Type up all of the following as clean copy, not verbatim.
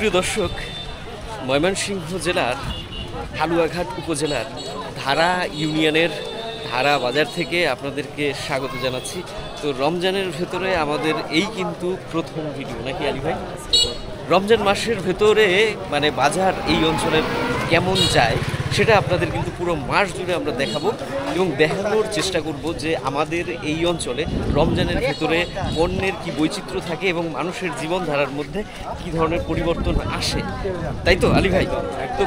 সুপ্রিয় দর্শক, ময়মনসিংহ জেলার হালুয়াঘাট উপজেলার ধারা ইউনিয়নের ধারা বাজার থেকে আপনাদেরকে স্বাগত জানাচ্ছি। তো রমজানের ভেতরে আমাদের এই কিন্তু প্রথম ভিডিও নাকি আলী ভাই? রমজান মাসের ভেতরে মানে বাজার এই অঞ্চলের কেমন যায় সেটা আপনাদের কিন্তু পুরো মাস জুড়ে আমরা দেখাবো এবং দেখানোর চেষ্টা করব যে আমাদের এই অঞ্চলে রমজানের ভেতরে পণ্যের কি বৈচিত্র্য থাকে এবং মানুষের জীবনধারার মধ্যে কি ধরনের পরিবর্তন আসে, তাই তো আলী ভাই? তো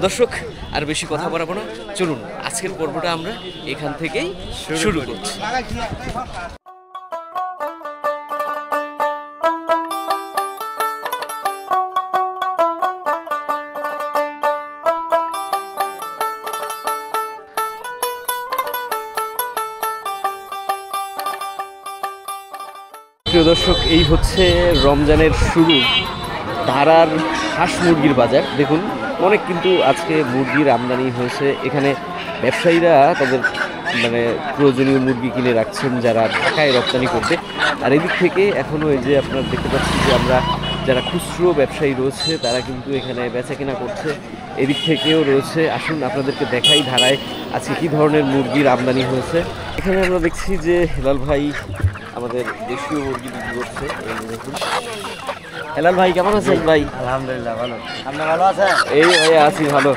দর্শক, আর বেশি কথা বাড়াবো না, চলুন আজকের পর্বটা আমরা এখান থেকেই শুরু করছি। প্রিয় দর্শক, এই হচ্ছে রমজানের শুরু ধারার হাঁস মুরগির বাজার। দেখুন, অনেক কিন্তু আজকে মুরগির আমদানি হয়েছে। এখানে ব্যবসায়ীরা তাদের মানে প্রয়োজনীয় মুরগি কিনে রাখছেন যারা ঢাকায় রপ্তানি করতে। আর এদিক থেকে এখনও এই যে আপনারা দেখতে পাচ্ছি যে আমরা যারা খুচরো ব্যবসায়ী রয়েছে তারা কিন্তু এখানে বেচা কেনা করছে। এদিক থেকেও রয়েছে। আসুন আপনাদেরকে দেখাই ধারায় আজকে কী ধরনের মুরগির আমদানি হয়েছে। এখানে আমরা দেখছি যে হেলাল ভাই আমাদের দেশীয় মুরগি বিক্রি করছে। হেলাল ভাই কেমন আছেন ভাই? আলহামদুলিল্লাহ ভালো। আপনি ভালো আছেন? এই ভাই আছি ভালো।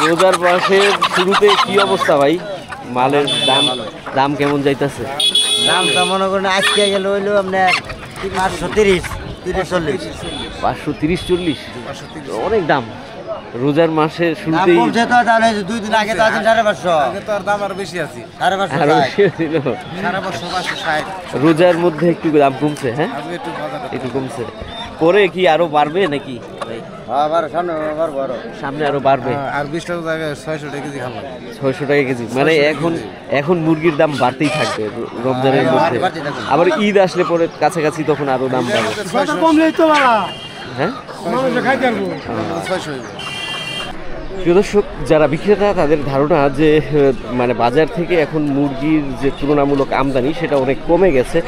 রোজার মাসের শুরুতে কি অবস্থা ভাই? মালের দাম কেমন যাইতেছে? দাম তো মনে করেন আজকে গেলে হইলো আপনার 530, 40। 530-40 অনেক দাম রোজার মাসের শুরুতেই। কমছে তো, তাহলে 2 দিন আগে তো আছেন 550। আগে তো আর দাম আরো বেশি আছে। 550 রোজার মধ্যে একটু দাম কমছে। হ্যাঁ, একটু কমছে। পরে কি আরো বাড়বে নাকি? সামনে আরো বাড়বে। আর 20 টাকা জায়গায় 600 টাকা কেজি খালাম। 600 টাকা কেজি মানে এখন মুরগির দাম বাড়তেই থাকবে রমজানের মধ্যে। আবার ঈদ আসলে পরে কাছাকাছি তখন আরো দাম বাড়বে। হ্যাঁ, প্রিয় দর্শক, যারা বিক্রেতা তাদের ধারণা যে মানে বাজার থেকে এখন মুরগির যে তুলনামূলক আমদানি সেটা অনেক কমে গেছে,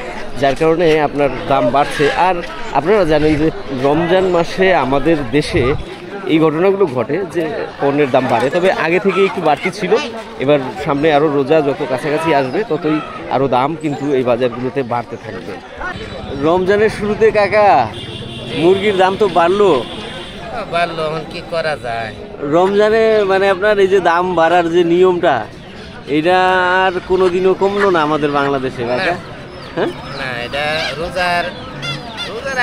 যার কারণে আপনার দাম বাড়ছে। আর আপনারা জানেন যে রমজান মাসে আমাদের দেশে এই ঘটনাগুলো ঘটে যে পণ্যের দাম বাড়ে, তবে আগে থেকে একটু বাড়তি ছিল। এবার সামনে আরও রোজা যত কাছাকাছি আসবে ততই আরও দাম কিন্তু এই বাজারগুলোতে বাড়তে থাকবে। রমজানের শুরুতে কাকা মুরগির দাম তো বাড়লো, এখন কি করা যায়? রমজানে মানে আপনার এই যে দাম বাড়ার যে নিয়মটা, এটা আর কোনোদিনও কমলো না আমাদের বাংলাদেশে কাকা? হ্যাঁ, না, এটা রোজার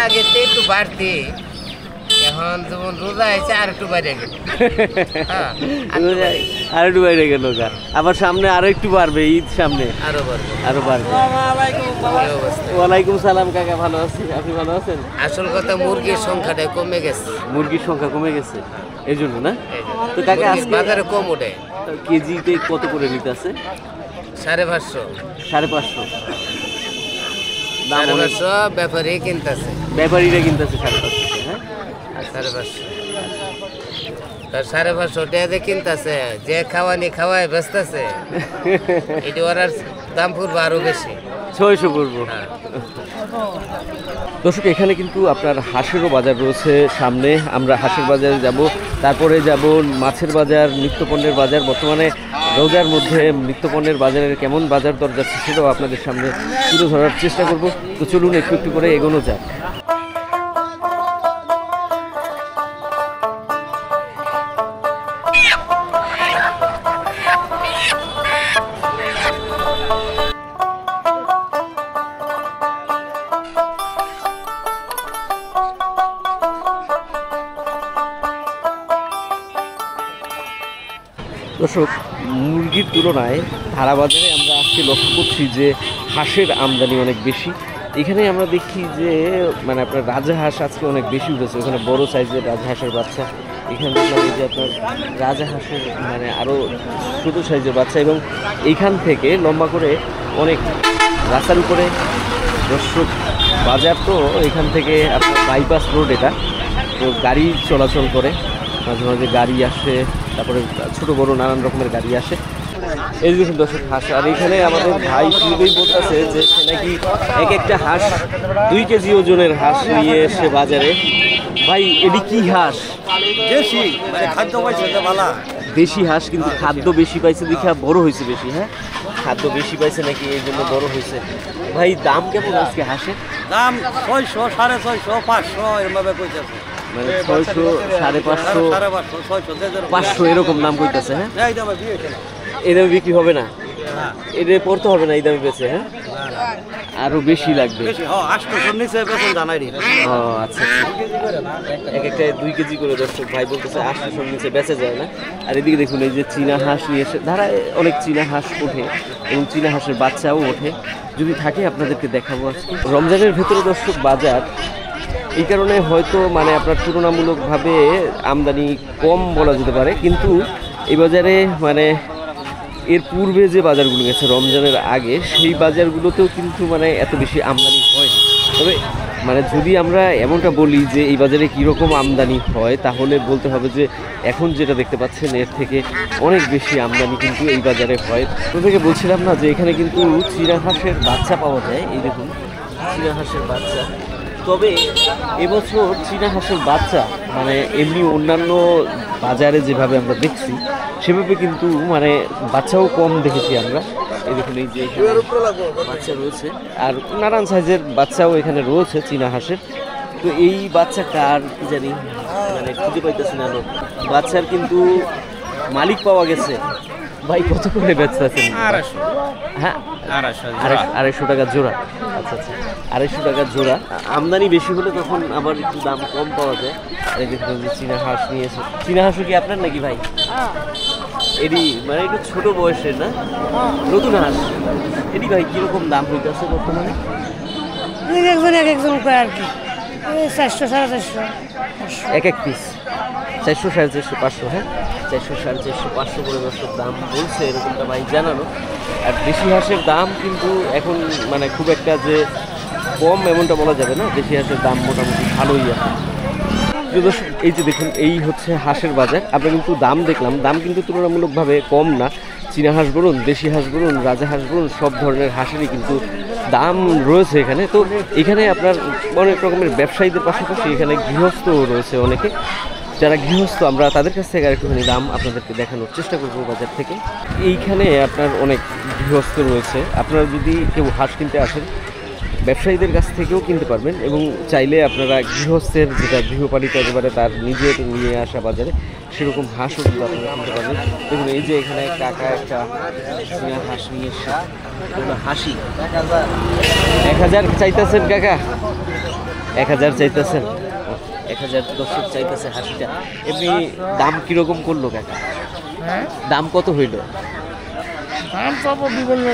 আগে তো একটু বাড়তি, এখন যেমন রোজা আছে আর একটু বাইরে গেল। আর একটু বাইরে গেল, আবার সামনে আরো একটু বাড়বে, ঈদ সামনে আরো বাড়বে। ওয়ালাইকুম সালাম কাকা, ভালো আছি, আপনি ভালো আছেন? আসল কথা মুরগির সংখ্যাটা কমে গেছে। মুরগির সংখ্যা কমে গেছে এই জন্য না? তো কাকা আজকে বাজারে কম ওঠে। কেজিতে কত করে নিতে আছে? 550। 550 ব্যাপারী কিনতেছে, ব্যাপারীরা কিনতেছে 550। হ্যাঁ, 550 টাকা কিনতেছে। যে খাওয়ায় বেচতেছে এটি ওরার দাম পড়বে আরো বেশি, 600 পড়বো। দর্শক, এখানে কিন্তু আপনার হাঁসেরও বাজার রয়েছে সামনে। আমরা হাঁসের বাজারে যাব, তারপরে যাব মাছের বাজার, নিত্যপণ্যের বাজার। বর্তমানে রোজার মধ্যে নিত্যপণ্যের বাজারের কেমন বাজার দর যাচ্ছে সেটাও আপনাদের সামনে তুলে ধরার চেষ্টা করব। তো চলুন একটু একটু করে এগোনো যাক। দর্শক, মুরগির তুলনায় ধারা বাজারে আমরা আজকে লক্ষ্য করছি যে হাঁসের আমদানি অনেক বেশি। এখানে আমরা দেখি যে মানে আপনার রাজাহাঁস আজকে অনেক বেশি উঠেছে। ওখানে বড় সাইজের রাজহাঁসের বাচ্চা, এখানে দেখলাম যে আপনার রাজাহাঁসের মানে আরও ছোটো সাইজের বাচ্চা, এবং এইখান থেকে লম্বা করে অনেক রাস্তার উপরে। দর্শক, বাজার তো এখান থেকে আপনার বাইপাস রোড, এটা তো গাড়ি চলাচল করে, মাঝে মাঝে গাড়ি আসে, তারপরে ছোটো বড় নানান রকমের গাড়ি আসে। এই দেখুন দর্শক হাঁস, আর এখানে আমাদের ভাই শুরুতেই বলতেছে যে সে নাকি এক একটা হাঁস 2 কেজি ওজনের হাঁস নিয়ে এসে বাজারে। ভাই এটি কি হাঁস? দেশি মানে খাদ্য পাইছে ভালো। দেশি হাঁস, কিন্তু খাদ্য বেশি পাইছে দেখে বড় হয়েছে বেশি। হ্যাঁ, খাদ্য বেশি পাইছে নাকি এই জন্য বড় হয়েছে। ভাই দাম কেমন আজকে হাঁসের? দাম 600, 650, 500 এরভাবে কইতাছে। মানে 600, 550, 550, 600 500 এরকম দাম কইতাছে। হ্যাঁ, এই দামে বিয়ে হইছে না। এই দামে বিক্রি হবে না, না এটা পড়তে হবে না এই দামে বেচে। হ্যাঁ, আরো বেশি লাগবে। বেশি 800 নিচে বেতন জানাই রে। ও আচ্ছা, এক একটা 2 কেজি করে দর্শক ভাই বলতেছে 800 নিচে বেচা যায় না। আর এদিকে দেখুন এই যে চীনা হাঁস নিয়ে এসে ধারায় অনেক চীনা হাঁস ওঠে এবং চীনা হাঁসের বাচ্চাও ওঠে। যদি থাকে আপনাদেরকে দেখাবো আজকে। রমজানের ভেতরে দর্শক বাজার এই কারণে হয়তো মানে আপনার তুলনামূলকভাবে আমদানি কম বলা যেতে পারে, কিন্তু এই বাজারে মানে এর পূর্বে যে বাজারগুলো গেছে রমজানের আগে সেই বাজারগুলোতেও কিন্তু মানে এত বেশি আমদানি হয়নি। তবে মানে যদি আমরা এমনটা বলি যে এই বাজারে কীরকম আমদানি হয়, তাহলে বলতে হবে যে এখন যেটা দেখতে পাচ্ছেন এর থেকে অনেক বেশি আমদানি কিন্তু এই বাজারে হয়। তো থেকে বলছিলাম না যে এখানে কিন্তু চীনা হাঁসের বাচ্চা পাওয়া যায়। এই দেখুন চীনা হাঁসের বাচ্চা। তবে এবছর চীনা হাঁসের বাচ্চা মানে এমনি অন্যান্য বাজারে যেভাবে আমরা দেখছি সেভাবে কিন্তু মানে বাচ্চাও কম দেখেছি আমরা। এই দেখুন এই যে বাচ্চা রয়েছে, আর নানান সাইজের বাচ্চাও এখানে রয়েছে চীনা হাঁসের। তো এই বাচ্চা কার কি জানি মানে খুঁজে পাইতেছি না। বাচ্চার কিন্তু মালিক পাওয়া গেছে। ভাই কত করে বেচতেছেন? 250। হ্যাঁ, 250 টাকা জোড়া। আচ্ছা আচ্ছা, 250 টাকা জোড়া। আমদানি বেশি হলে তখন আবার একটু দাম কম পাওয়া যায়। আর দেখুন যে চীনা হাঁস নিয়েছে। চীনা হাঁসও কি আপনার নাকি ভাই? এডি মানে একটু ছোট বয়সের না, নতুন হাঁস। এডি ভাই কিরকম দাম হইতেছে বর্তমানে? একজন কয় আর কি 400, 450, এক এক পিস 400, 450, 500। হ্যাঁ, 400, 450, 500 করে দর্শক দাম বলছে এরকমটা ভাই জানানো। আর দেশি হাঁসের দাম কিন্তু এখন মানে খুব একটা যে কম এমনটা বলা যাবে না। দেশি হাঁসের দাম মোটামুটি ভালোই আছে। প্রিয় দর্শক এই যে দেখুন এই হচ্ছে হাঁসের বাজার। আমরা কিন্তু দাম দেখলাম, দাম কিন্তু তুলনামূলকভাবে কম না। চীনা হাঁস বলুন, দেশি হাঁস বলুন, রাজা হাঁস বলুন, সব ধরনের হাঁসেরই কিন্তু দাম রয়েছে এখানে। তো এখানে আপনার অনেক রকমের ব্যবসায়ীদের পাশাপাশি এখানে গৃহস্থও রয়েছে অনেকে। যারা গৃহস্থ আমরা তাদের কাছ থেকে আরেকটুখানি দাম আপনাদেরকে দেখানোর চেষ্টা করবো বাজার থেকে। এইখানে আপনার অনেক গৃহস্থ রয়েছে। আপনারা যদি কেউ হাঁস কিনতে আসেন ব্যবসায়ীদের কাছ থেকেও কিনতে পারবেন, এবং চাইলে আপনারা গৃহস্থের যেটা গৃহপালিত একেবারে তার নিজের নিয়ে আসা বাজারে সেরকম হাঁসও কিন্তু আপনারা কিনতে পারবেন। দেখুন এই যে এখানে কাকা একটা চীনা হাঁস নিয়ে এসে হাসি 1000 চাইতেছেন কাকা, 1000 চাইতেছেন, 1000 দর্শক চাইতেছে হাসিটা। এমনি দাম কিরকম করলো কাকা? দাম কত হইল? দাম সব বিভিন্ন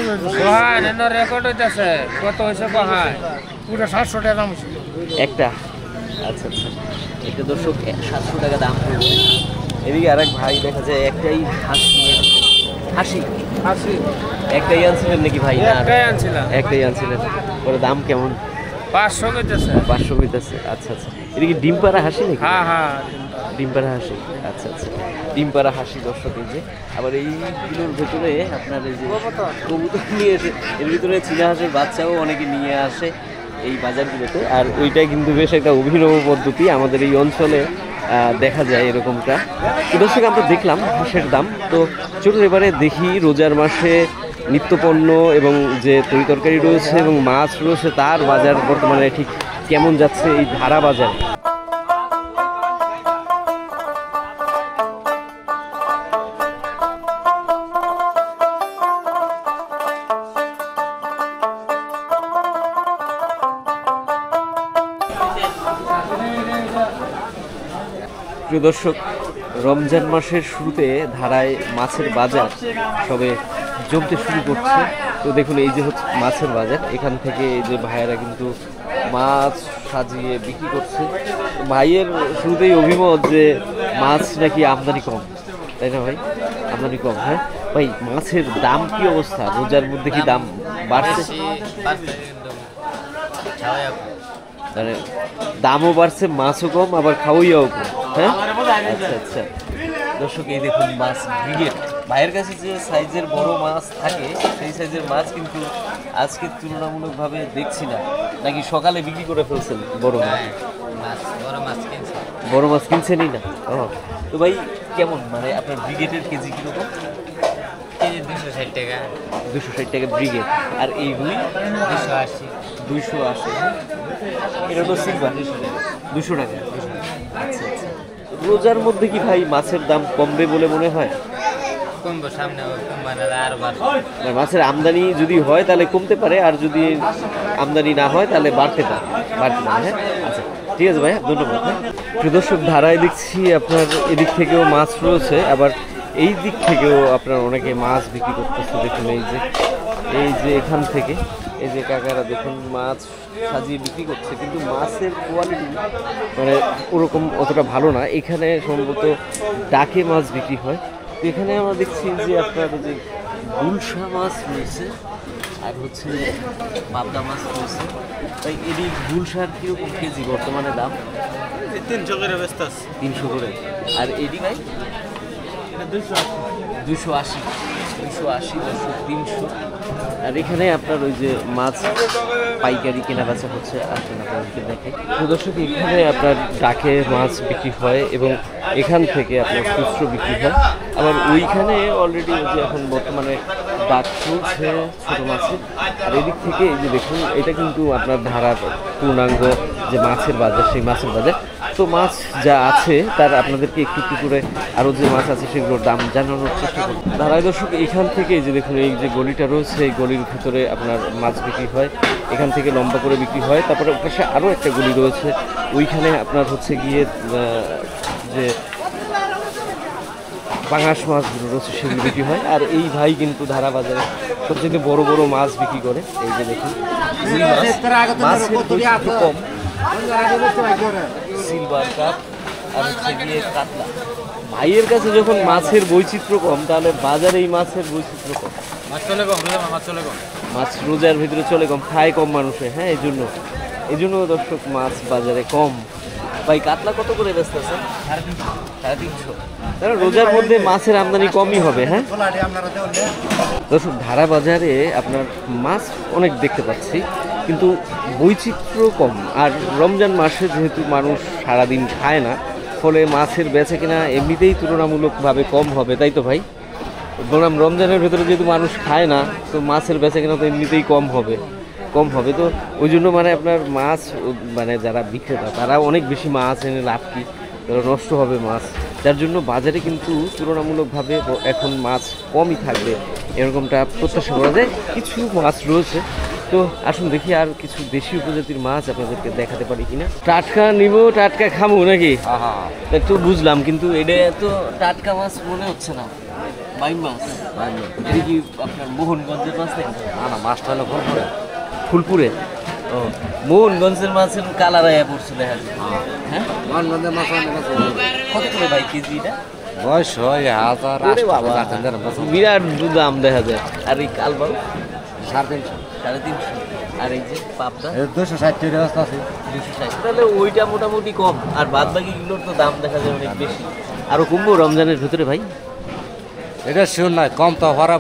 রেকর্ড হইতেছে। কত হয়েছে কহায় পুরো 700 টাকা দাম হয়েছে একটা। আচ্ছা আচ্ছা, একটা দর্শক 700 টাকা দাম পড়বে। এদিকে আরেক ভাই দেখা যায় একটাই হাঁস নিয়ে হাসি একটাই আনছিলেন নাকি ভাই? না, একটাই আনছিলেন। ওর দাম কেমন? 500 কইতেছে। 500 হইতেছে। আচ্ছা আচ্ছা, এদিকে ডিম পাড়া হাসি নাকি? হ্যাঁ হ্যাঁ, ডিম পাড়া হাসি। আচ্ছা আচ্ছা, ডিম পাড়া হাসি দর্শক। এই যে আবার এইগুলোর ভেতরে আপনার এই যে কবুতর নিয়ে এসে এর ভিতরে চীনা হাঁসের বাচ্চাও অনেকে নিয়ে আসে এই বাজারগুলোতে। আর ওইটাই কিন্তু বেশ একটা অভিনব পদ্ধতি আমাদের এই অঞ্চলে দেখা যায় এরকমটা। তো দর্শক আমরা দেখলাম হাঁসের দাম। তো চলুন এবারে দেখি রোজার মাসে নিত্যপণ্য এবং যে তরিতরকারি রয়েছে এবং মাছ রয়েছে তার বাজার বর্তমানে ঠিক কেমন যাচ্ছে এই ধারা বাজার। প্রিয় দর্শক রমজান মাসের শুরুতে ধারায় মাছের বাজার সবে জমতে শুরু করছে। তো দেখুন এই যে হচ্ছে মাছের বাজার, এখান থেকে এই যে ভাইয়েরা কিন্তু মাছ সাজিয়ে বিক্রি করছে। ভাইয়ের শুরুতেই অভিমত যে মাছ নাকি আমদানি কম, তাই না ভাই? আমদানি কম। হ্যাঁ ভাই, মাছের দাম কি অবস্থা? রোজার মধ্যে কি দাম বাড়ছে? মানে দামও বাড়ছে, মাছও কম, আবার খাওয়াইয়াও কম। হ্যাঁ আচ্ছা আচ্ছা, দর্শক এই দেখুন মাছ ব্রিগেড ভাইয়ের কাছে যে সাইজের বড় মাছ থাকে সেই সাইজের মাছ কিন্তু আজকে তুলনামূলকভাবে দেখছি না, নাকি সকালে বিক্রি করে ফেলছেন বড় মাছ? বড় মাছ কিনছে। বড় মাছ কিনছেনই না? ও, তো ভাই কেমন মানে আপনার ব্রিগেডের কেজি কীরকম? কেজি 260 টাকা। 260 টাকা ব্রিগেড। আর এই রুই 280। 280। এটা হলো সিলভার 200 টাকা। আচ্ছা আচ্ছা। রোজার মধ্যে কি ভাই মাছের দাম কমবে বলে মনে হয়? কমবো সামনে, মানে আর আর মাছের আমদানি যদি হয় তাহলে কমতে পারে, আর যদি আমদানি না হয় তাহলে বাড়তে পারে। হ্যাঁ, আচ্ছা ঠিক আছে ভাই, ধন্যবাদ। প্রিয় দর্শক, ধারায় দেখছি আপনার এদিক থেকেও মাছ রয়েছে, আবার এই দিক থেকেও আপনার অনেকে মাছ বিক্রি করতেছে। দেখুন এই যে এখান থেকে এই যে কাকারা দেখুন মাছ সাজিয়ে বিক্রি করছে, কিন্তু মাছের কোয়ালিটি মানে ওরকম অতটা ভালো না। এখানে সম্ভবত ডাকে মাছ বিক্রি হয়। তো এখানে আমরা দেখছি যে আপনার যে গুলশা মাছ রয়েছে আর হচ্ছে পাবদা মাছ রয়েছে। তাই এদিক গুলশার কীরকম কেজি বর্তমানে দাম? 300 করে ব্যস্ত আছে। 300 করে। আর এদিক ভাই 280, 300। আর এখানে আপনার ওই যে মাছ পাইকারি কেনা বেচা হচ্ছে, আসেন আপনাদেরকে দেখে। দর্শক, এখানে আপনার ডাকে মাছ বিক্রি হয় এবং এখান থেকে আপনার খুচরো বিক্রি হয়। আবার ওইখানে অলরেডি যে এখন বর্তমানে ডাক চলছে ছোটো মাছের। আর এদিক থেকে এই যে দেখুন, এটা কিন্তু আপনার ধারার পূর্ণাঙ্গ যে মাছের বাজার, সেই মাছের বাজার। তো মাছ যা আছে তার আপনাদেরকে একটু একটু করে আরও যে মাছ আছে সেগুলোর দাম জানানোর চেষ্টা করব। ধারায় দর্শক, এখান থেকে যে দেখুন এই যে গলিটা রয়েছে, এই গলির ভিতরে আপনার মাছ বিক্রি হয়। এখান থেকে লম্বা করে বিক্রি হয়। তারপরে পাশে আরও একটা গলি রয়েছে, ওইখানে আপনার হচ্ছে গিয়ে যে পাঙাশ মাছগুলো রয়েছে সেগুলো বিক্রি হয়। আর এই ভাই কিন্তু ধারা বাজারে সবচেয়ে বড় বড় মাছ বিক্রি করে। এই যে দেখুন মাছের বৈচিত্র্য কম, সিলভার কাপ আর হচ্ছে গিয়ে কাতলা। ভাইয়ের কাছে যখন মাছের বৈচিত্র্য কম, তাহলে বাজারে এই মাছের বৈচিত্র্য কম। মাছ রোজার ভিতরে চলে কম, খায় কম মানুষে। হ্যাঁ, এই জন্য দর্শক মাছ বাজারে কম। ভাই কাতলা কত করে ব্যস্ত আছে? 350। তাহলে রোজার মধ্যে মাছের আমদানি কমই হবে। হ্যাঁ দর্শক, ধারা বাজারে আপনার মাছ অনেক দেখতে পাচ্ছি, কিন্তু বৈচিত্র্য কম। আর রমজান মাসে যেহেতু মানুষ সারাদিন খায় না, ফলে মাছের বেচা কিনা এমনিতেই তুলনামূলকভাবে কম হবে, তাই তো ভাই? বললাম রমজানের ভেতরে যেহেতু মানুষ খায় না, তো মাছের বেচা কিনা তো এমনিতেই কম হবে। তো ওই জন্য মানে আপনার মাছ মানে যারা বিক্রেতা তারা অনেক বেশি মাছ এনে লাভ কি, নষ্ট হবে মাছ, যার জন্য বাজারে কিন্তু তুলনামূলকভাবে এখন মাছ কমই থাকবে এরকমটা প্রত্যাশা করা যায়। কিছু মাছ রয়েছে, তো আসুন দেখি আর কিছু দেশি উপজাতির মাছ আপনাদেরকে দেখাতে পারি কিনা। টাটকা নিব, টাটকা খামো নাকি? একটু বুঝলাম, কিন্তু এটা তো টাটকা মাছ মনে হচ্ছে না। বাইম মাছ? এটা কি আপনার মোহনগঞ্জের মাছ নাকি? না, মাছটা হলো ফুলপুরে। ও, মোহনগঞ্জের মাছের কালার আয়া পড়ছে দেখা যায়। হ্যাঁ, কত করে ভাই কেজি এটা? বয়স হয় 1000 ওরে বাবা, বিরাট দাম দেখা যায়। আর এই কালবাল 350। 350। আর এই যে পাবদা 260 টাকা ব্যস্ত আছে। 260। তাহলে ওইটা মোটামুটি কম, আর বাদ বাকিগুলোর তো দাম দেখা যায় অনেক বেশি। আরো কমবো রমজানের ভেতরে ভাই? এটা শিওর নয়, কম তো পারে,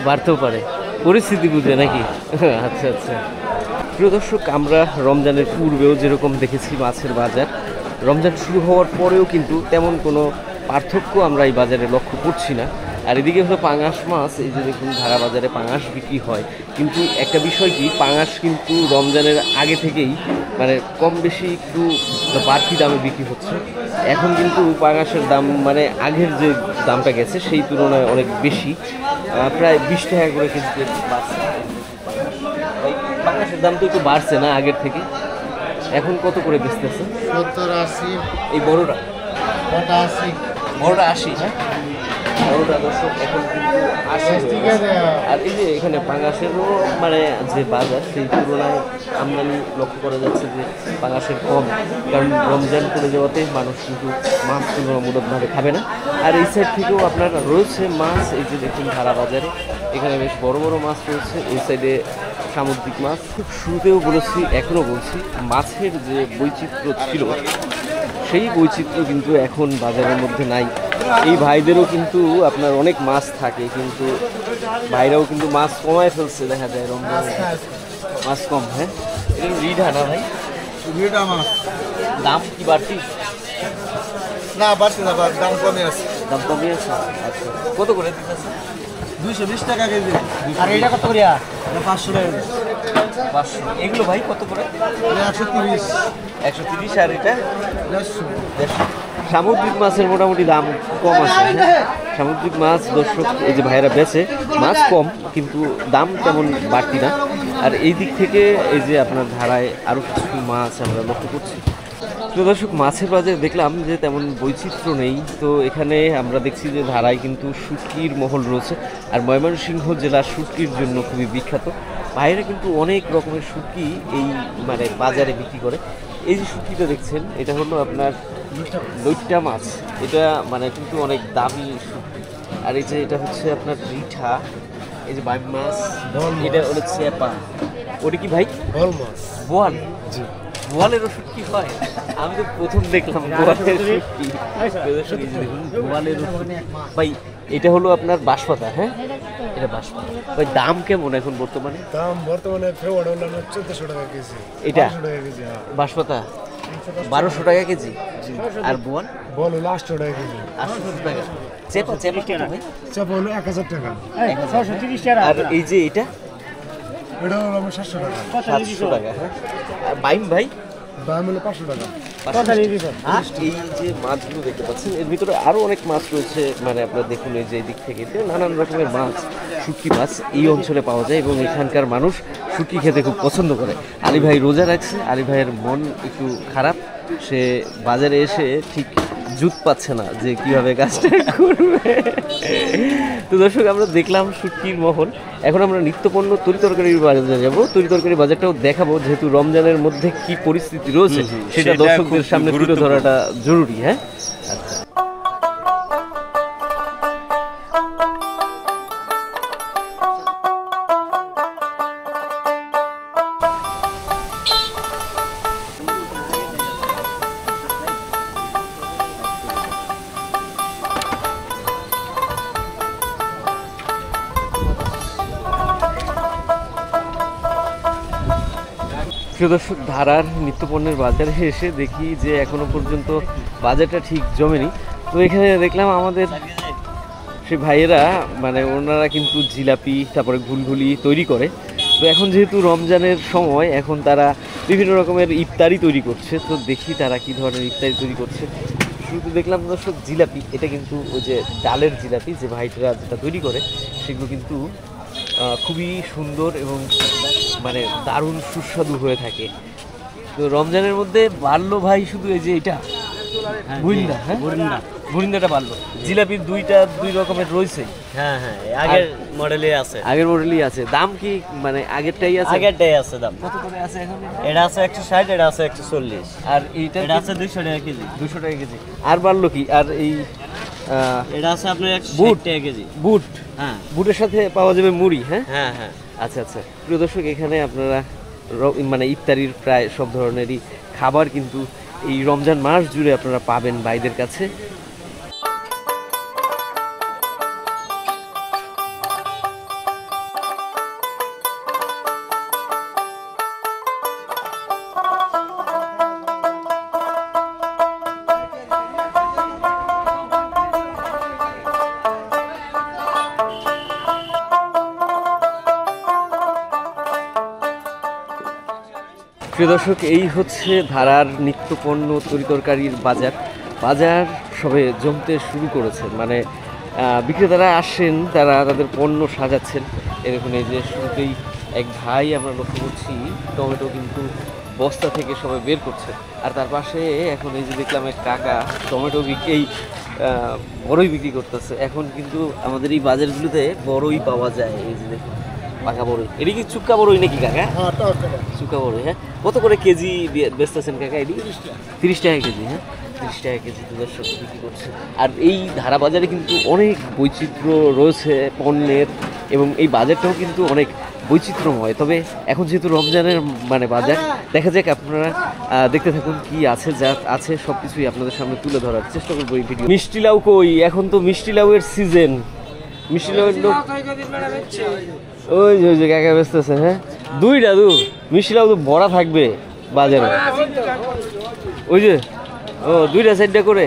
বাড়তেও পারে, পরিস্থিতি বুঝে নাকি? আচ্ছা আচ্ছা। প্রিয় দর্শক, আমরা রমজানের পূর্বেও যেরকম দেখেছি মাছের বাজার, রমজান শুরু হওয়ার পরেও কিন্তু তেমন কোনো পার্থক্য আমরা এই বাজারে লক্ষ্য করছি না। আর এদিকে হলো পাঙাশ মাছ, এই যে দেখুন ধারা বাজারে পাঙাশ বিক্রি হয়, কিন্তু একটা বিষয় কি, পাঙাশ কিন্তু রমজানের আগে থেকেই মানে কম বেশি একটু বাড়তি দামে বিক্রি হচ্ছে। এখন কিন্তু পাঙাশের দাম মানে আগের যে দামটা গেছে সেই তুলনায় অনেক বেশি, প্রায় 20 টাকা করে কেজিতে বাড়ছে। পাঙাশের দাম তো একটু বাড়ছে না আগের থেকে? এখন কত করে বেচতেছে? 70, 80। এই বড়টা 80। বড়টা 80। হ্যাঁ, বড়টা দর্শক এখন কিন্তু 80। আর এই যে এখানে পাঙাশেরও মানে যে বাজার, সেই তুলনায় আমদানি লক্ষ্য করা যাচ্ছে যে পাঙাশের কম, কারণ রমজান পড়ে যাওয়াতে মানুষ কিন্তু মাছ তুলনামূলকভাবে খাবে না। আর এই সাইড থেকেও আপনার রয়েছে মাছ, এই যে দেখুন ধারা বাজারে এখানে বেশ বড় বড় মাছ রয়েছে। এই সাইডে সামুদ্রিক মাছ। খুব শুরুতেও বলেছি, এখনও বলছি, মাছের যে বৈচিত্র্য ছিল সেই বৈচিত্র্য কিন্তু এখন বাজারের মধ্যে নাই। এই ভাইদেরও কিন্তু আপনার অনেক মাছ থাকে, কিন্তু ভাইরাও কিন্তু মাছ কমায় ফেলছে দেখা যায় রমজানে। মাছ কম, হ্যাঁ এটা রিঢা না ভাই? রিডা মাছ দাম কি বাড়তি? না বাড়ছে না, দাম কমে আছে। দাম কমে আছে, আচ্ছা। কত করে দিতেছে? 220 টাকা কেজি। আর এটা কত করিয়া? 500 টাকা। 500। এগুলো ভাই কত করে? 130। 130। আর এটা 150। সামুদ্রিক মাছের মোটামুটি দাম কম আছে, হ্যাঁ? সামুদ্রিক মাছ দর্শক এই যে ভাইয়েরা বেচে, মাছ কম কিন্তু দাম তেমন বাড়তি না। আর এই দিক থেকে এই যে আপনার ধারায় আরও কিছু মাছ আমরা লক্ষ্য করছি। তো দর্শক, মাছের বাজারে দেখলাম যে তেমন বৈচিত্র্য নেই। তো এখানে আমরা দেখছি যে ধারায় কিন্তু শুটকির মহল রয়েছে, আর ময়মনসিংহ জেলা শুটকির জন্য খুবই বিখ্যাত। বাইরে কিন্তু অনেক রকমের শুটকি এই মানে বাজারে বিক্রি করে। এই যে শুটকিটা দেখছেন, এটা হলো আপনার লইট্টা মাছ। এটা মানে কিন্তু অনেক দামি শুটকি। আর এই যে এটা হচ্ছে আপনার রিঠা, এই যে বাইম মাছ, এটা হলো চেপা। ওটা কি ভাই? বল মাছ। বোয়াল? জি। বোয়ালেরও শুটকি হয়? আমি তো প্রথম দেখলাম বোয়ালের শুটকি। বোয়ালেরও ভাই, এটা হলো আপনার বাঁশপাতা, হ্যাঁ? এটা বাঁশপাতা ভাই। দাম কেমন এখন বর্তমানে? দাম বর্তমানে ফেওয়াড় হলো 1400 টাকা কেজি। এটা 500 টাকা কেজি। বাঁশপাতা 1200 টাকা কেজি। আর বোয়াল? বল হলো 800 টাকা কেজি। 800 টাকা। চেপা চেপা কত ভাই? চাপ হলো 1000 টাকা। 630 টাকা। আর এই যে এটা এটা হলো আমার 700 টাকা। 700 টাকা, হ্যাঁ? আর বাইম ভাই? দাম হলো 500 টাকা। আর এই যে মাছগুলো দেখতে পাচ্ছেন, এর ভিতরে আরো অনেক মাছ রয়েছে। মানে আপনারা দেখুন, এই যে এই দিক থেকে নানান রকমের মাছ, শুটকি মাছ এই অঞ্চলে পাওয়া যায় এবং এখানকার মানুষ শুটকি খেতে খুব পছন্দ করে। আলী ভাই রোজা রাখছে, আলী ভাইয়ের মন একটু খারাপ। সে বাজারে এসে ঠিক জুত পাচ্ছে না যে কিভাবে কাজটা করবে। তো দর্শক, আমরা দেখলাম শুটকির মহল। এখন আমরা নিত্যপণ্য তরি তরকারির বাজারে যাবো। তরি তরকারি বাজারটাও দেখাবো, যেহেতু রমজানের মধ্যে কি পরিস্থিতি রয়েছে সেটা দর্শকদের সামনে তুলে ধরাটা জরুরি, হ্যাঁ? আচ্ছা। প্রিয় দর্শক, ধারার নিত্যপণ্যের বাজারে এসে দেখি যে এখনো পর্যন্ত বাজারটা ঠিক জমেনি। তো এখানে দেখলাম আমাদের সে ভাইয়েরা মানে ওনারা কিন্তু জিলাপি তারপরে ঘুলঘুলি তৈরি করে। তো এখন যেহেতু রমজানের সময়, এখন তারা বিভিন্ন রকমের ইফতারি তৈরি করছে। তো দেখি তারা কি ধরনের ইফতারি তৈরি করছে। শুরুতে দেখলাম দর্শক জিলাপি, এটা কিন্তু ওই যে ডালের জিলাপি যে ভাইটা যেটা তৈরি করে, সেগুলো কিন্তু খুবই সুন্দর এবং মানে দারুণ সুস্বাদু হয়ে থাকে। তো রমজানের মধ্যে বাড়লো ভাই শুধু এই যে এটা বুরিন্দা, হ্যাঁ বুরিন্দাটা বাড়লো। জিলাপির দুই রকমের রয়েছে। হ্যাঁ হ্যাঁ, আগের মডেলই আছে। আগের মডেলই আছে। দাম কি মানে আগেরটাই আছে? আগেরটাই আছে দাম। কত করে আছে এখন? এটা আছে 160, এটা আছে 140। আর এইটা এটা আছে 200 টাকা কেজি। 200 টাকা কেজি। আর বাড়লো কি? আর এই এটা আছে আপনার 160 টাকা কেজি। বুট? হ্যাঁ, বুটের সাথে পাওয়া যাবে মুড়ি, হ্যাঁ? হ্যাঁ হ্যাঁ। আচ্ছা আচ্ছা। প্রিয় দর্শক, এখানে আপনারা মানে ইফতারির প্রায় সব ধরনেরই খাবার কিন্তু এই রমজান মাস জুড়ে আপনারা পাবেন ভাইদের কাছে। প্রিয় দর্শক, এই হচ্ছে ধারার নিত্যপণ্য তরিতরকারির বাজার সবে জমতে শুরু করেছে। মানে বিক্রেতারা আসছেন, তারা তাদের পণ্য সাজাচ্ছেন। এরকম এই যে শুরুতেই এক ভাই আমরা লক্ষ্য করছি টমেটো কিন্তু বস্তা থেকে সবাই বের করছে। আর তার পাশে এখন এই যে দেখলাম এক কাকা টমেটো এই বড়ই বিক্রি করতেছে। এখন কিন্তু আমাদের এই বাজারগুলোতে বড়ই পাওয়া যায়। এই যে দেখুন পাকা বড়ই। এটা কি চুক্কা বড়ই নাকি কাকা? চুক্কা বড়ই, হ্যাঁ। কত করে কেজি বেচতেছেন কাকা? এটি 30 টাকা কেজি, হ্যাঁ 30 টাকা কেজি দর্শক বিক্রি করছে। আর এই ধারা বাজারে কিন্তু অনেক বৈচিত্র্য রয়েছে পণ্যের, এবং এই বাজারটাও কিন্তু অনেক বৈচিত্র্যময়। তবে এখন যেহেতু রমজানের মানে বাজার, দেখা যাক আপনারা দেখতে থাকুন কি আছে, যা আছে সব কিছুই আপনাদের সামনে তুলে ধরার চেষ্টা করবো এই ভিডিও। মিষ্টি লাউ কই? এখন তো মিষ্টি লাউয়ের সিজন। মিষ্টি লাউয়ের লোক ওই যে কাকা ব্যস্ত আছে। হ্যাঁ, দুইটা মিষ্টি লাউ তো ভরা থাকবে বাজারে। ওই যে দুইটা চারটা করে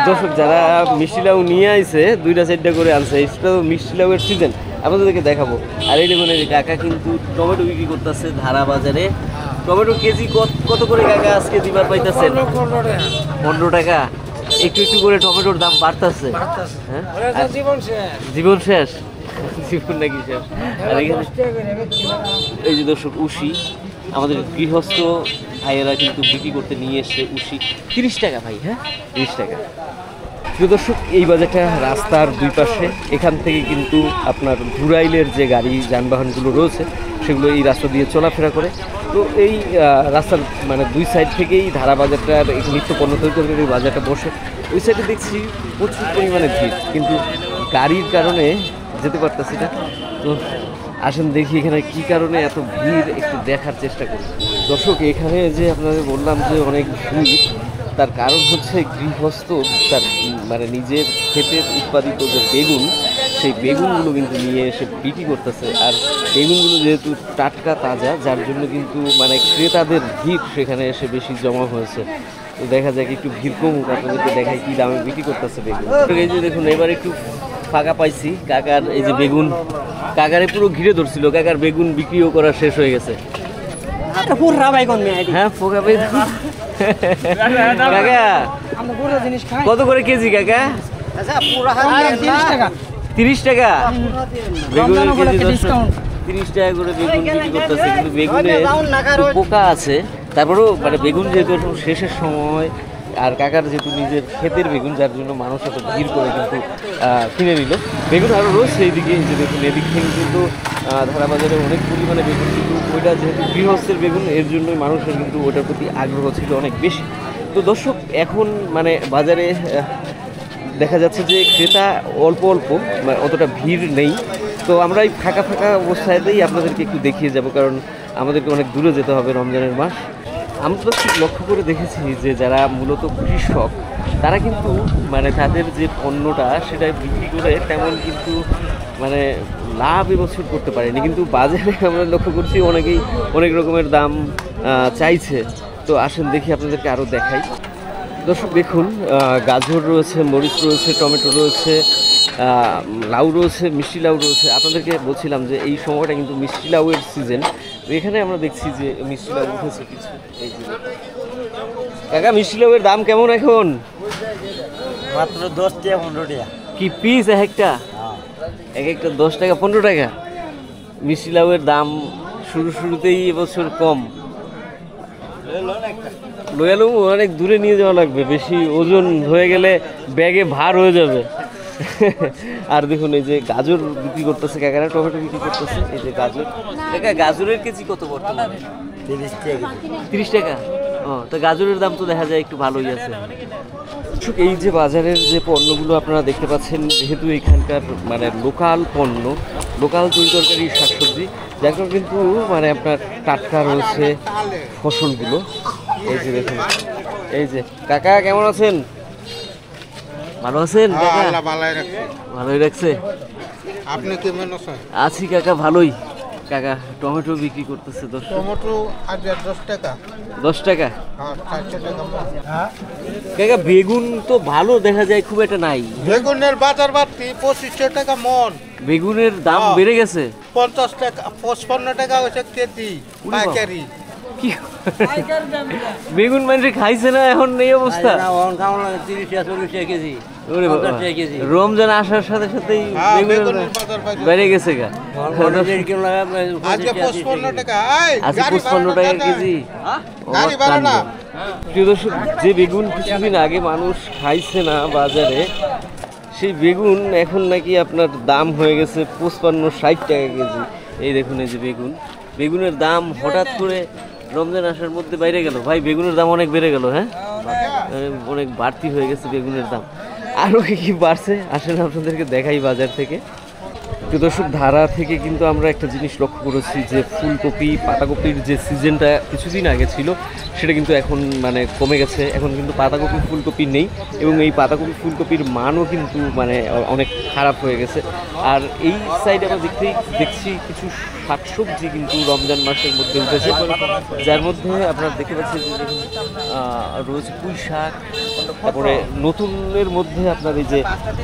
দর্শক যারা মিষ্টি লাউ নিয়ে আইছে, দুইটা চারটা করে আনছে। এটা তো মিষ্টি লাউয়ের সিজন, আপনাদেরকে দেখাবো। আর এই দেখুন, এই কাকা কিন্তু টমেটো বিক্রি করতেছে ধারা বাজারে। টমেটো কেজি কত করে কাকা আজকে দিবার পাইতেছেন? 15 টাকা। একটু একটু করে টমেটোর দাম বাড়তেছে। হ্যাঁ, জীবন শেষ, জীবন নাকি শেষ। আর এখানে এই যে দর্শক উশি, আমাদের গৃহস্থ ভাইয়েরা কিন্তু বিক্রি করতে নিয়ে এসছে উশি 30 টাকা ভাই। হ্যাঁ, 30 টাকা। প্রিয় দর্শক, এই বাজারটা রাস্তার দুই পাশে। এখান থেকে কিন্তু আপনার ঘুরাইলের যে গাড়ি যানবাহনগুলো রয়েছে সেগুলো এই রাস্তা দিয়ে চলাফেরা করে। তো এই রাস্তার মানে দুই সাইড থেকেই ধারা বাজারটার নিত্য পণ্য তৈরি বাজারটা বসে। ওই সাইডে দেখছি প্রচুর পরিমাণে ভিড়, কিন্তু গাড়ির কারণে যেতে পারতেছি না। তো আসেন দেখি এখানে কি কারণে এত ভিড়, একটু দেখার চেষ্টা করি। দর্শক, এখানে যে আপনাদের বললাম যে অনেক ভিড়, তার কারণ হচ্ছে গৃহস্থ তার মানে নিজের ক্ষেতের উৎপাদিত যে বেগুন, সেই বেগুনগুলো কিন্তু নিয়ে এসে বিক্রি করতেছে। আর বেগুনগুলো যেহেতু টাটকা তাজা, যার জন্য কিন্তু মানে ক্রেতাদের ভিড় সেখানে এসে বেশি জমা হয়েছে। তো দেখা যায় একটু ভিড় কমুক, আপনাদেরকে দেখায় কি দামে বিক্রি করতেছে বেগুন। এই যে দেখুন, এবার একটু ফাঁকা পাইছি। কাকার এই যে বেগুন, কাকারে পুরো ঘিরে ধরছিল। কাকার বেগুন বিক্রিও করা শেষ হয়ে গেছে। হ্যাঁ, ফোকা বেগুন। কাকা কত করে কেজি কাকা? 30 টাকা বেগুনের কেজি। 30 টাকা করে বেগুন বিক্রি করতেছে, কিন্তু বেগুনে পোকা আছে। তারপরেও মানে বেগুন যেহেতু শেষের সময়, আর কাকার যেহেতু নিজের ক্ষেতের বেগুন, যার জন্য মানুষ এত ভিড় করে কিন্তু কিনে নিল বেগুন। আরও রোজ সেই দিকে যে দেখুন, এদিক থেকে কিন্তু ধারা বাজারে অনেক পরিমাণে বেগুন, কিন্তু ওইটা যেহেতু গৃহস্থের বেগুন, এর জন্যই মানুষের কিন্তু ওটার প্রতি আগ্রহ ছিল অনেক বেশি। তো দর্শক, এখন মানে বাজারে দেখা যাচ্ছে যে ক্রেতা অল্প অল্প, মানে অতটা ভিড় নেই। তো আমরা এই ফাঁকা ফাঁকা অবস্থাতেই আপনাদেরকে একটু দেখিয়ে যাব, কারণ আমাদেরকে অনেক দূরে যেতে হবে রমজানের মাস। আমরা তো ঠিক লক্ষ্য করে দেখেছি যে যারা মূলত কৃষক, তারা কিন্তু মানে তাদের যে পণ্যটা সেটা বিক্রি করে তেমন কিন্তু মানে লাভ এবছর করতে পারেনি। কিন্তু বাজারে আমরা লক্ষ্য করছি অনেকেই অনেক রকমের দাম চাইছে। তো আসেন দেখি আপনাদেরকে আরও দেখাই। দর্শক দেখুন, গাজর রয়েছে, মরিচ রয়েছে, টমেটো রয়েছে, লাউ রয়েছে, মিষ্টি লাউ রয়েছে। আপনাদেরকে বলছিলাম যে এই সময়টা কিন্তু মিষ্টি লাউয়ের সিজন। তো এখানে আমরা দেখছি যে মিষ্টি লাউ উঠেছে কিছু। এই যে কাকা, মিষ্টি লাউয়ের দাম কেমন এখন? মাত্র 10 টাকা 15 টাকা কি পিস এক একটা? এক একটা 10 টাকা 15 টাকা। মিষ্টি লাউয়ের দাম শুরুতেই এবছর কম। লয়ালু অনেক দূরে নিয়ে যাওয়া লাগবে, বেশি ওজন হয়ে গেলে ব্যাগে ভার হয়ে যাবে। আর দেখুন, এই যে গাজর বিক্রি করতেছে কাকারা, টমেটো বিক্রি করতেছে। এই যে গাজর, কাকা গাজরের কেজি কত বর্তমানে? 30 টাকা। 30 টাকা। ও, তো গাজরের দাম তো দেখা যায় একটু ভালোই আছে। এই যে বাজারের যে পণ্যগুলো আপনারা দেখতে পাচ্ছেন, যেহেতু এখানকার মানে লোকাল পণ্য, লোকাল তৈরি তরকারি, শাকসবজি, যার কারণে কিন্তু মানে আপনার টাটকা রয়েছে ফসলগুলো। এই যে দেখুন, এই যে কাকা কেমন আছেন? ভালো আছেন কাকা? ভালোই রাখছে। আপনি কেমন আছেন? আছি কাকা, ভালোই। কাকা টমেটো বিক্রি করতেছে। টমেটো আজ 10 টাকা। 10 টাকা। হ্যাঁ, 400 টাকা। কাকা বেগুন তো ভালো দেখা যায়, খুব একটা নাই। বেগুনের বাজার বাড়তি 2500 টাকা মন। বেগুনের দাম বেড়ে গেছে। 50 টাকা 55 টাকা হচ্ছে কেজি পাইকারি। কি বেগুন মানুষ খাইছে না এখন এই অবস্থা? 30 টাকা 40 টাকা কেজি। ওরে বাবা, 50 টাকা কেজি। রমজান আসার সাথে সাথেই হ্যাঁ, বেগুনের বেগুনের বাজার বেড়ে গেছে গা। আজকে 55 টাকা। আজকে 55 টাকা কেজি। গাড়ি বাড়ে না। প্রিয় দর্শক, যে বেগুন কিছুদিন আগে মানুষ খাইছে না বাজারে, সেই বেগুন এখন নাকি আপনার দাম হয়ে গেছে 55-60 টাকা কেজি। এই দেখুন, এই যে বেগুন, বেগুনের দাম হঠাৎ করে রমজান আসার মধ্যে বাইরে গেল। ভাই বেগুনের দাম অনেক বেড়ে গেল। হ্যাঁ, অনেক বাড়তি হয়ে গেছে বেগুনের দাম। আরও কি বাড়ছে, আসেন আপনাদেরকে দেখাই বাজার থেকে। প্রিয় দর্শক, ধারা থেকে কিন্তু আমরা একটা জিনিস লক্ষ্য করেছি যে ফুলকপি পাতাকপির যে সিজনটা কিছুদিন আগে ছিল সেটা কিন্তু এখন মানে কমে গেছে। এখন কিন্তু পাতাকপি ফুলকপি নেই এবং এই পাতাকপি ফুলকপির মানও কিন্তু মানে অনেক খারাপ হয়ে গেছে। আর এই সাইডে আমরা দেখছি কিছু শাকসবজি কিন্তু রমজান মাসের মধ্যে উঠেছে, যার মধ্যে আপনারা দেখতে পাচ্ছেন যে রোজ পুঁই শাক, তারপরে নতুনের মধ্যে আপনার এই যে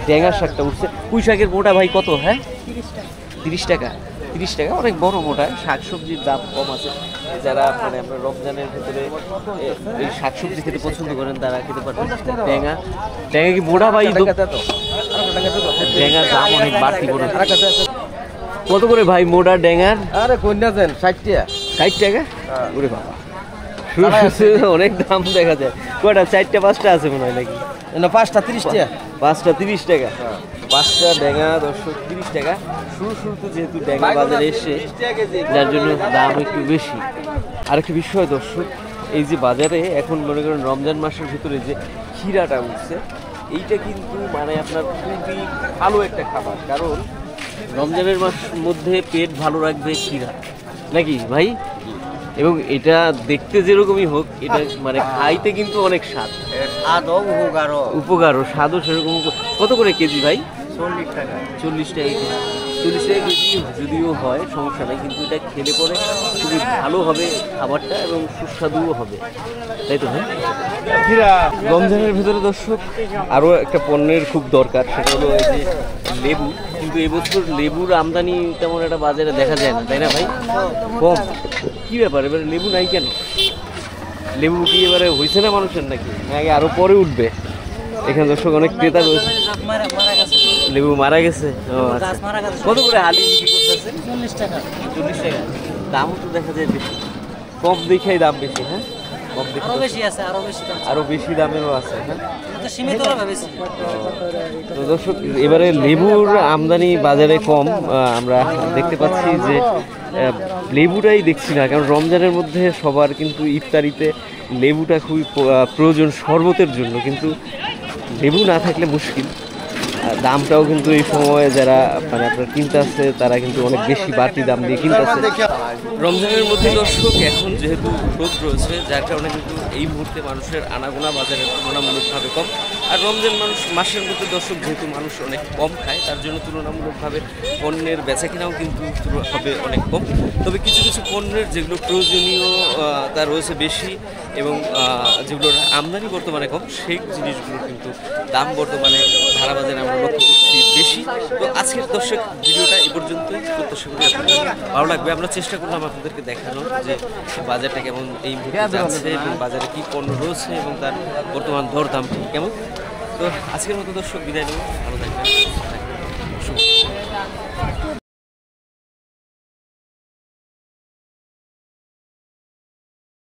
ট্যাঙা শাকটা উঠছে। পুঁই শাকের মোটা ভাই কত? হ্যাঁ 30 টাকা। 30 টাকা, অনেক বড় মোটা। শাকসবজির দাম কম আছে। যারা মানে আপনার রমজানের ভিতরে এই শাকসবজি খেতে পছন্দ করেন তারা খেতে পারবেন। ট্যাঙা কি মোটা ভাই? ড্যাঙার দাম অনেক বাড়তি পড়ে। কত করে ভাই মোটা ড্যাঙার? আরে কন্যা দেন 60 টাকা। 60 টাকা? ওরে বাবা, অনেক দাম দেখা যায়। কয়টা? 4টা 5টা আছে মনে হয় নাকি? না 5টা 30 টাকা। 5টা 30 টাকা। 5টা ড্যাঙা দর্শক 30 টাকা। শুরু যেহেতু ড্যাঙা বাজারে এসে, যার জন্য দাম একটু বেশি। আরেকটি বিষয় দর্শক, এই যে বাজারে এখন মনে করেন রমজান মাসের ভিতরে যে ক্ষীরাটা উঠছে, এইটা কিন্তু মানে আপনার খুবই ভালো একটা খাবার। কারণ রমজানের মাস মধ্যে পেট ভালো রাখবে ক্ষীরা, নাকি ভাই? এবং এটা দেখতে যেরকমই হোক, এটা মানে খাইতে কিন্তু অনেক স্বাদ, উপকারও, স্বাদও সেরকম। কত করে কেজি ভাই? 40 টাকা। 40 টাকা কেজি। 40 টাকা কেজি যদিও হয় সমস্যা নেই, কিন্তু এটা খেলে পরে খুবই ভালো হবে খাবারটা এবং সুস্বাদুও হবে, তাই তো ভাই? রমজানের ভিতরে দর্শক আরও একটা পণ্যের খুব দরকার, সেটা হলো এই যে লেবু। কিন্তু এবছর লেবুর আমদানি তেমন একটা বাজারে দেখা যায় না, তাই না ভাই? কম। কি ব্যাপার, এবারে লেবু নাই কেন? লেবু কি এবারে হয়েছে না মানুষের নাকি, নাকি আরো পরে উঠবে? এখানে দর্শক অনেক ক্রেতা রয়েছে। লেবু মারা গেছে? কত করে হালি বিক্রি করতেছে? 40 টাকা। 40 টাকা। দামও তো দেখা যায় বেশি, কম দেখাই দাম বেশি। হ্যাঁ, কম দেখে আরো বেশি দামেরও আছে। হ্যাঁ, তো দর্শক এবারে লেবুর আমদানি বাজারে কম আমরা দেখতে পাচ্ছি যে লেবুটাই দেখছি না, কারণ রমজানের মধ্যে সবার কিন্তু ইফতারিতে লেবুটা খুবই প্রয়োজন শরবতের জন্য, কিন্তু লেবু না থাকলে মুশকিল। দামটাও কিন্তু এই সময়ে যারা মানে আপনার কিনতে আসছে তারা কিন্তু অনেক বেশি বাড়তি দাম দিয়ে কিনতে আসছে। রমজানের মধ্যে দর্শক এখন যেহেতু রোদ রয়েছে, যার কারণে কিন্তু এই মুহূর্তে মানুষের আনাগোনা বাজারে তুলনামূলকভাবে কম। আর রমজান মাসের মধ্যে দর্শক যেহেতু মানুষ অনেক কম খায়, তার জন্য তুলনামূলকভাবে পণ্যের বেচাকেনাও কিন্তু হবে অনেক কম। তবে কিছু কিছু পণ্যের যেগুলো প্রয়োজনীয় তা রয়েছে বেশি এবং যেগুলোর আমদানি বর্তমানে কম, সেই জিনিসগুলোর কিন্তু দাম বর্তমানে ধারা বাজারে আমরা লক্ষ্য করছি বেশি। তো আজকের দর্শক ভিডিওটা এই পর্যন্তই। প্রত্যাশা করি আপনাদের ভালো লাগবে। আমরা চেষ্টা করলাম আপনাদেরকে দেখানোর যে বাজারটা কেমন এই মুহূর্তে যাচ্ছে এবং বাজারে কী পণ্য রয়েছে এবং তার বর্তমান দরদাম কেমন। তো আজকের মতো দর্শক বিদায় নেব, ভালো থাকবেন।